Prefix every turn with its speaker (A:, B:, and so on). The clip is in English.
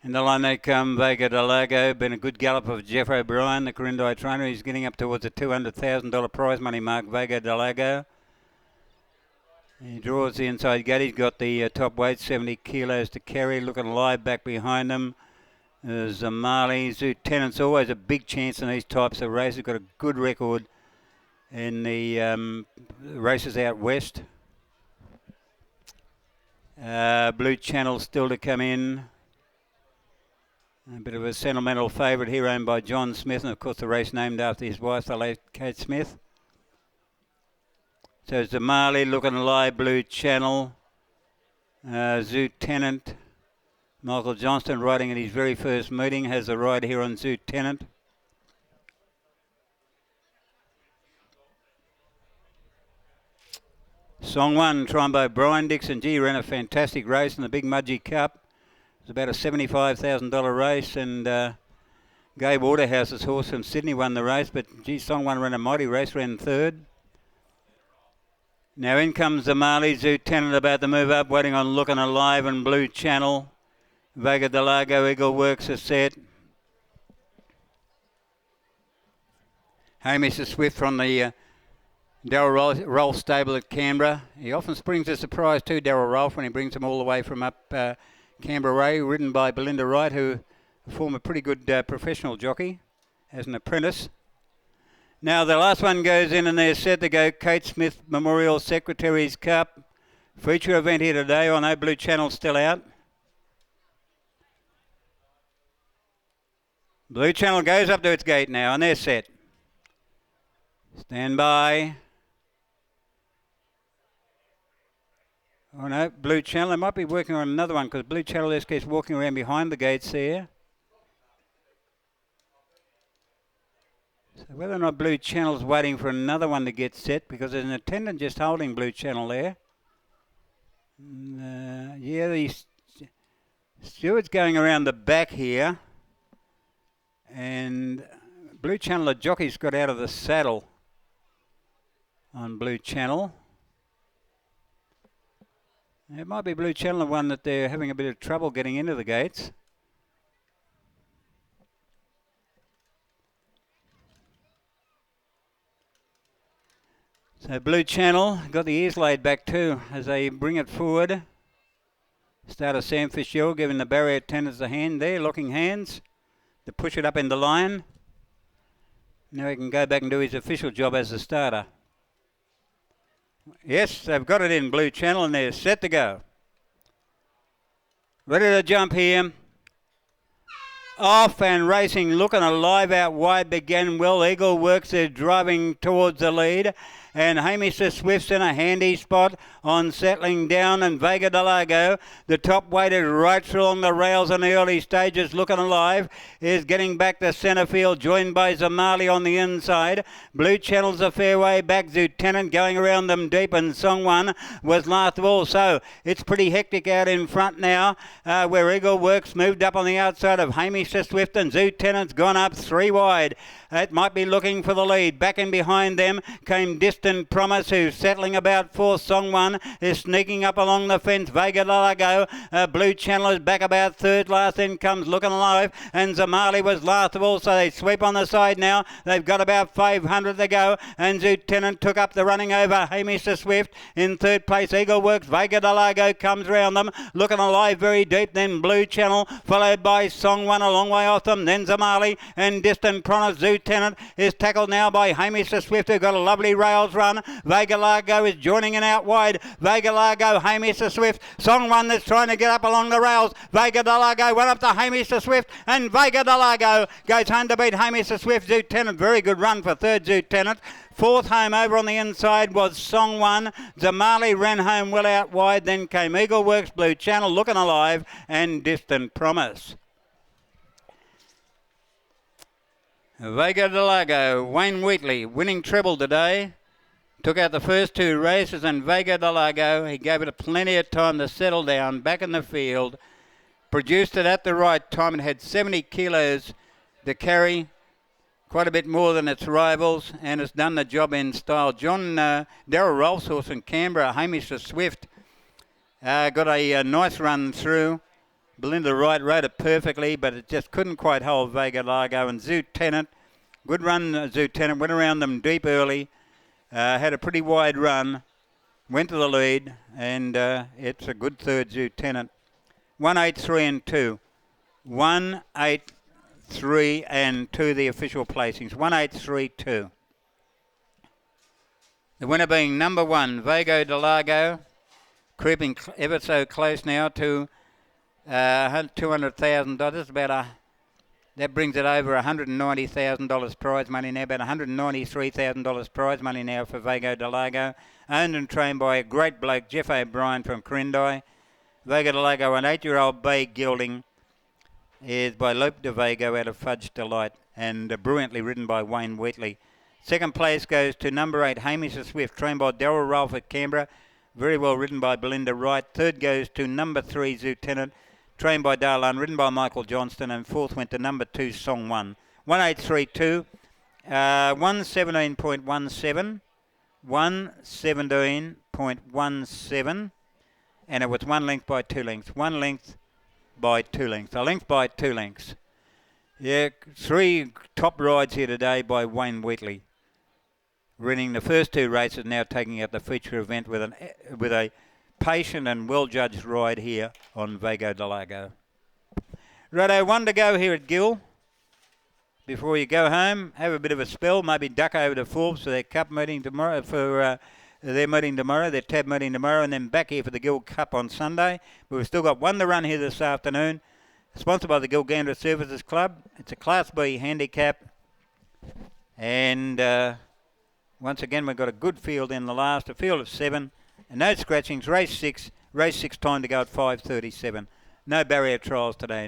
A: In the line they come, Vega de Lago, been a good gallop of Jeff O'Brien, the Corindai trainer. He's getting up towards the $200,000 prize money mark, Vega de Lago. He draws the inside gate. He's got the top weight, 70 kilos to carry, looking alive back behind him. Zamali, Lieutenant's always a big chance in these types of races. Got a good record in the races out west. Blue Channel still to come in. A bit of a sentimental favourite here, owned by John Smith, and of course the race named after his wife, the late Kate Smith. So Zamali looking alive, Blue Channel. Lieutenant. Michael Johnston riding at his very first meeting has a ride here on Lieutenant. Song 1, Trombo Brian Dixon. Gee, ran a fantastic race in the Big Mudgee Cup. It was about a $75,000 race, and Gay Waterhouse's horse from Sydney won the race, but gee, Song 1 ran a mighty race, ran third. Now in comes Zamali, Lieutenant about to move up, waiting on Looking Alive and Blue Channel. Vega de Lago, Eagle Works are set. Hamish is Swift from the Darryl Rolfe stable at Canberra. He often springs a surprise too, Darryl Rolfe, when he brings them all the way from up Canberra Way, ridden by Belinda Wright, who form a pretty good professional jockey as an apprentice. Now the last one goes in and they're set to go. Kate Smith Memorial Secretary's Cup. Feature event here today. I know Blue Channel's still out. Blue Channel goes up to its gate now and they're set. Stand by. Oh no, Blue Channel. They might be working on another one because Blue Channel SK is walking around behind the gates there. So whether or not Blue Channel's waiting for another one to get set, because there's an attendant just holding Blue Channel there. Yeah, the steward's going around the back here. And Blue Channel, the jockey's got out of the saddle on Blue Channel. It might be Blue Channel, the one that they're having a bit of trouble getting into the gates. So Blue Channel got the ears laid back too as they bring it forward. Start of Sam Fitzgerald giving the barrier attendants a hand there, locking hands to push it up in the line. Now he can go back and do his official job as a starter. Yes, they've got it in, Blue Channel, and they're set to go. Ready to jump here. Off and racing, looking alive out wide, began well. Eagle Works is driving towards the lead. And Hamish the Swift's in a handy spot on settling down, and Vega de Lago, the top weighted right through along the rails in the early stages, looking alive, is getting back to centre field, joined by Zamali on the inside. Blue Channel's a fair way back, Lieutenant going around them deep, and Song 1 was last of all. So it's pretty hectic out in front now, where Eagle Works moved up on the outside of Hamish the Swift, and Lieutenant's gone up 3 wide. It might be looking for the lead. Back in behind them came Distant Promise, who's settling about 4th. Song 1 is sneaking up along the fence. Vega de Lago. Blue Channel is back about 3rd last. Then comes Looking Alive, and Zamali was last of all, so they sweep on the side now. They've got about 500 to go, and Lieutenant took up the running over Hamish the Swift. In 3rd place, Eagle Works. Vega de Lago comes round them. Looking Alive very deep. Then Blue Channel, followed by Song 1 a long way off them. Then Zamali and Distant Promise. Lieutenant is tackled now by Hamish the Swift, who got a lovely rails run. Vega Lago is joining in out wide. Vega Lago, Hamish the Swift. Song 1 that's trying to get up along the rails. Vega de Lago went up to Hamish the Swift, and Vega de Lago goes home to beat Hamish the Swift. Lieutenant, very good run for 3rd Lieutenant. 4th home over on the inside was Song 1. Zamali ran home well out wide. Then came Eagle Works, Blue Channel, Looking Alive, and Distant Promise. Vega de Lago, Wayne Wheatley, winning treble today. Took out the first 2 races, and Vega de Lago, he gave it plenty of time to settle down back in the field. Produced it at the right time and had 70 kilos to carry, quite a bit more than its rivals, and has done the job in style. Darryl Rolfe's horse in Canberra, Hamish the Swift, got a nice run through. Belinda Wright rode it perfectly, but it just couldn't quite hold Vega Largo. And Lieutenant, good run, Lieutenant, went around them deep early, had a pretty wide run, went to the lead, and it's a good third, Lieutenant. 1, 8, 3 and 2. 1, 8, 3 and 2, the official placings. 1, 8, 3, 2. The winner being number 1, Vago de Largo, creeping ever so close now to $200,000. That brings it over $190,000 prize money now, about $193,000 prize money now for Vago de Largo. Owned and trained by a great bloke, Jeff O'Brien from Corindai. Vago de Largo, an 8-year-old bay gelding, is by Lope de Vago out of Fudge Delight, and brilliantly ridden by Wayne Wheatley. Second place goes to number 8, Hamish the Swift, trained by Darryl Ralph at Canberra, very well ridden by Belinda Wright. Third goes to number 3, Lieutenant, trained by Darlan, ridden by Michael Johnston, and fourth went to number 2, Song 1. 1832, 117.17, 117.17, and it was 1 length by 2 lengths. 1 length by 2 lengths. A length by 2 lengths. Yeah, 3 top rides here today by Wayne Wheatley. Winning the first 2 races, now taking out the feature event with a patient and well-judged ride here on Vago de Largo. Righto, 1 to go here at Gil. Before you go home, have a bit of a spell, maybe duck over to Forbes for their cup meeting tomorrow, for their meeting tomorrow, their tab meeting tomorrow, and then back here for the Gil Cup on Sunday. But we've still got 1 to run here this afternoon, sponsored by the Gilgandra Services Club. It's a Class B handicap, and once again, we've got a good field in the last, a field of 7, and no scratchings. Race 6 time to go at 5:37. No barrier trials today.